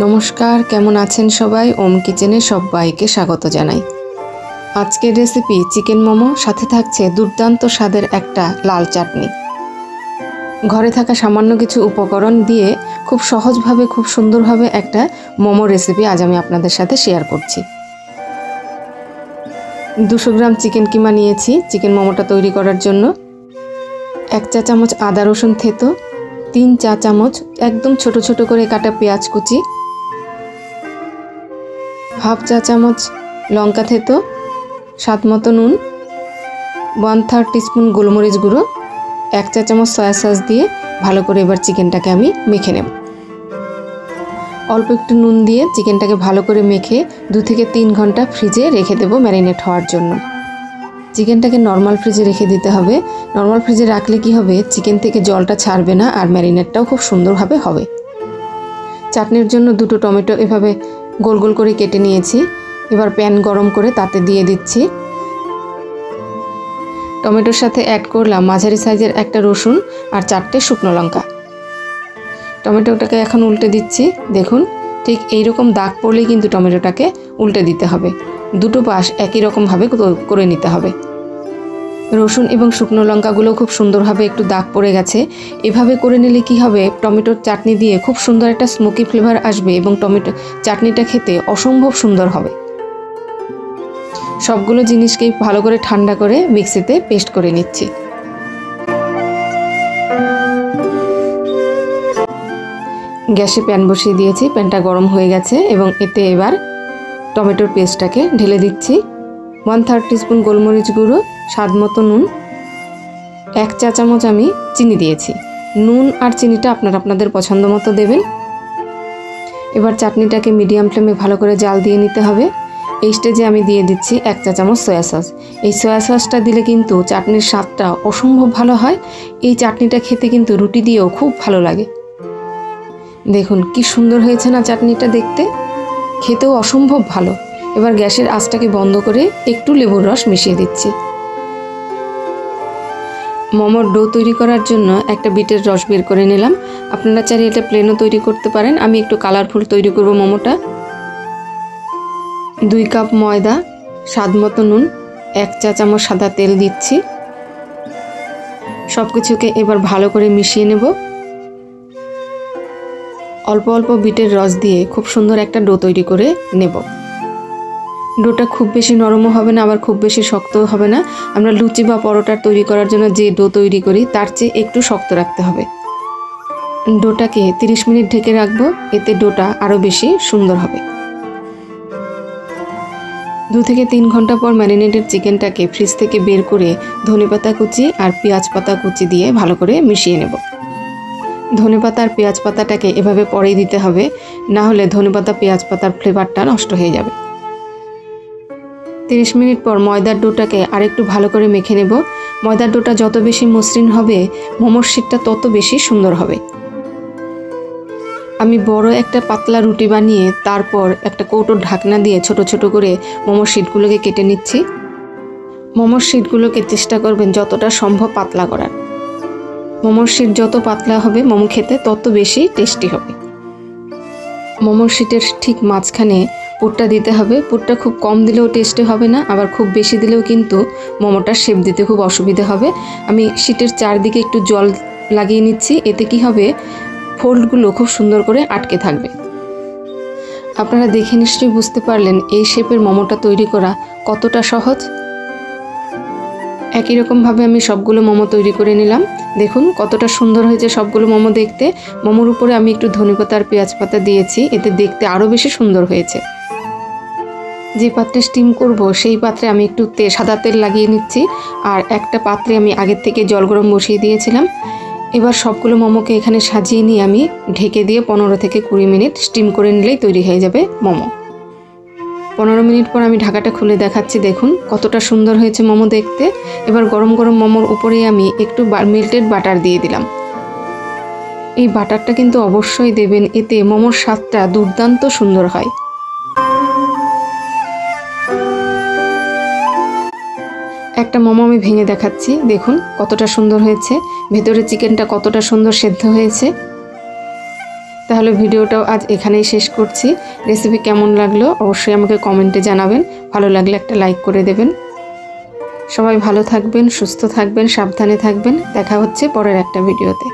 নমস্কার, কেমন আছেন সবাই? ওম কিচেনে সবাইকে স্বাগত জানাই। আজকের রেসিপি চিকেন মোমো, সাথে থাকছে দুর্দান্ত স্বাদের একটা লাল চাটনি। ঘরে থাকা সামান্য কিছু উপকরণ দিয়ে খুব সহজভাবে, খুব সুন্দরভাবে একটা মোমো রেসিপি আজ আমি আপনাদের সাথে শেয়ার করছি। 200 গ্রাম চিকেন কিমা নিয়েছি চিকেন মোমোটা তৈরি করার জন্য। 1 চা চামচ আদা রসুন থেতো, 3 চা চামচ একদম ছোট ছোট করে কাটা পেঁয়াজ কুচি, হাফ চা চামচ লঙ্কা থেতো, স্বাদ মতো নুন, 1/3 টিস্পুন গোলমরিচ গুঁড়ো, 1 চা চামচ সয়া সস দিয়ে ভালো করে এবার চিকেনটাকে আমি মেখে নেব। অল্প একটু নুন দিয়ে চিকেনটাকে ভালো করে মেখে 2 থেকে 3 ঘন্টা ফ্রিজে রেখে দেব ম্যারিনেট হওয়ার জন্য। চিকেনটাকে নর্মাল ফ্রিজে রেখে দিতে হবে। নর্মাল ফ্রিজে রাখলে কি হবে, চিকেন থেকে জলটা ছাড়বে না আর ম্যারিনেটটাও খুব সুন্দরভাবে হবে। চাটনির জন্য 2টো টমেটো এভাবে গোল গোল করে কেটে নিয়েছি। এবার প্যান গরম করে তাতে দিয়ে দিচ্ছি। টমেটোর সাথে অ্যাড করলাম মাঝারি সাইজের একটা রসুন আর 4টে শুকনো লঙ্কা। টমেটোটাকে এখন উল্টে দিচ্ছি। দেখুন, ঠিক এইরকম দাগ পড়লেই কিন্তু টমেটোটাকে উল্টে দিতে হবে। 2টো পাশ একই রকমভাবে করে নিতে হবে। রসুন এবং শুকনো লঙ্কাগুলো খুব সুন্দরভাবে একটু দাগ পড়ে গেছে। এভাবে করে নিলে কি হবে, টমেটোর চাটনি দিয়ে খুব সুন্দর একটা স্মোকি ফ্লেভার আসবে এবং টমেটো চাটনিটা খেতে অসম্ভব সুন্দর হবে। সবগুলো জিনিসকেই ভালো করে ঠান্ডা করে মিক্সিতে পেস্ট করে নিচ্ছি। গ্যাসে প্যান বসিয়ে দিয়েছি, প্যানটা গরম হয়ে গেছে এবং এতে এবার টমেটোর পেস্টটাকে ঢেলে দিচ্ছি। 1/3 টিস্পুন গোলমরিচ গুঁড়ো, স্বাদ মতো নুন, 1 চা চামচ আমি চিনি দিয়েছি। নুন আর চিনিটা আপনাদের পছন্দ মতো দেবেন। এবার চাটনিটাকে মিডিয়াম ফ্লেমে ভালো করে জাল দিয়ে নিতে হবে। এই স্টেজে আমি দিয়ে দিচ্ছি 1 চা চামচ সয়া সস। এই সয়া সসটা দিলে কিন্তু চাটনির স্বাদটা অসম্ভব ভালো হয়। এই চাটনিটা খেতে কিন্তু রুটি দিয়েও খুব ভালো লাগে। দেখুন কি সুন্দর হয়েছে না চাটনিটা দেখতে, খেতেও অসম্ভব ভালো। এবার গ্যাসের আঁচটাকে বন্ধ করে একটু লেবুর রস মিশিয়ে দিচ্ছি। মোমোর ডো তৈরি করার জন্য একটা বিটের রস বের করে নিলাম। আপনারা চাইলে এটা প্লেনও তৈরি করতে পারেন। আমি একটু কালারফুল তৈরি করব মোমোটা। 2 কাপ ময়দা, স্বাদ মতো নুন, 1 চা চামচ সাদা তেল দিচ্ছি। সব কিছুকে এবার ভালো করে মিশিয়ে নেব। অল্প অল্প বিটের রস দিয়ে খুব সুন্দর একটা ডো তৈরি করে নেব। ডোটা খুব বেশি নরমও হবে না, আবার খুব বেশি শক্তও হবে না। আমরা লুচি বা পরোটা তৈরি করার জন্য যে ডো তৈরি করি তার চেয়ে একটু শক্ত রাখতে হবে। ডোটাকে 30 মিনিট ঢেকে রাখবো, এতে ডোটা আরও বেশি সুন্দর হবে। 2 থেকে 3 ঘন্টা পর ম্যারিনেটেড চিকেনটাকে ফ্রিজ থেকে বের করে ধনেপাতা কুচি আর পেঁয়াজ পাতা কুচি দিয়ে ভালো করে মিশিয়ে নেব। ধনেপাতা আর পেঁয়াজ পাতাটাকে এভাবে পরেই দিতে হবে, না হলে ধনেপাতা পেঁয়াজ পাতার ফ্লেভারটা নষ্ট হয়ে যাবে। 30 মিনিট পর ময়দার ডোটাকে আরেকটু ভালো করে মেখে নেব। ময়দার ডোটা যত বেশি মসৃণ হবে, মোমোর শিটটা তত বেশি সুন্দর হবে। আমি বড় একটা পাতলা রুটি বানিয়ে তারপর একটা কৌটোর ঢাকনা দিয়ে ছোট ছোট করে মোমোর শিটগুলোকে কেটে নিচ্ছি। মোমোর শিটগুলোকে চেষ্টা করবেন যতটা সম্ভব পাতলা করার। মোমোর শিট যত পাতলা হবে মোমো খেতে তত বেশি টেস্টি হবে। মোমোর শিটের ঠিক মাঝখানে পুরটা দিতে হবে। পুরটা খুব কম দিলেও টেস্টি হবে না, আবার খুব বেশি দিলেও কিন্তু মোমোটার শেপ দিতে খুব অসুবিধা হবে। আমি শিটের চারদিকে একটু জল লাগিয়ে নিচ্ছি। এতে কি হবে, ফোল্ডগুলো খুব সুন্দর করে আটকে থাকবে। আপনারা দেখে নিশ্চয়ই বুঝতে পারলেন এই শেপের মোমোটা তৈরি করা কতটা সহজ। একই রকমভাবে আমি সবগুলো মোমো তৈরি করে নিলাম। দেখুন কতটা সুন্দর হয়েছে সবগুলো মোমো দেখতে। মোমোর উপরে আমি একটু ধনেপাতা আর পেঁয়াজ পাতা দিয়েছি, এতে দেখতে আরও বেশি সুন্দর হয়েছে। যে পাত্রে স্টিম করব সেই পাত্রে আমি একটু সাদা তেল লাগিয়ে নিচ্ছি, আর একটা পাত্রে আমি আগের থেকে জল গরম বসিয়ে দিয়েছিলাম। এবার সবগুলো মোমোকে এখানে সাজিয়ে নিয়ে আমি ঢেকে দিয়ে 15 থেকে 20 মিনিট স্টিম করে নিলেই তৈরি হয়ে যাবে মোমো। 15 মিনিট পর আমি ঢাকাটা খুলে দেখাচ্ছি। দেখুন কতটা সুন্দর হয়েছে মোমো দেখতে। এবার গরম গরম মোমোর উপরে আমি একটু মেল্টেড বাটার দিয়ে দিলাম। এই বাটারটা কিন্তু অবশ্যই দেবেন, এতে মোমোর স্বাদটা দুর্দান্ত সুন্দর হয়। একটা মোমো আমি ভেঙে দেখাচ্ছি। দেখুন কতটা সুন্দর হয়েছে, ভেতরে চিকেনটা কতটা সুন্দর সেদ্ধ হয়েছে। তাহলে ভিডিওটাও আজ এখানেই শেষ করছি। রেসিপি কেমন লাগলো অবশ্যই আমাকে কমেন্টে জানাবেন, ভালো লাগলে একটা লাইক করে দেবেন। সবাই ভালো থাকবেন, সুস্থ থাকবেন, সাবধানে থাকবেন। দেখা হচ্ছে পরের একটা ভিডিওতে।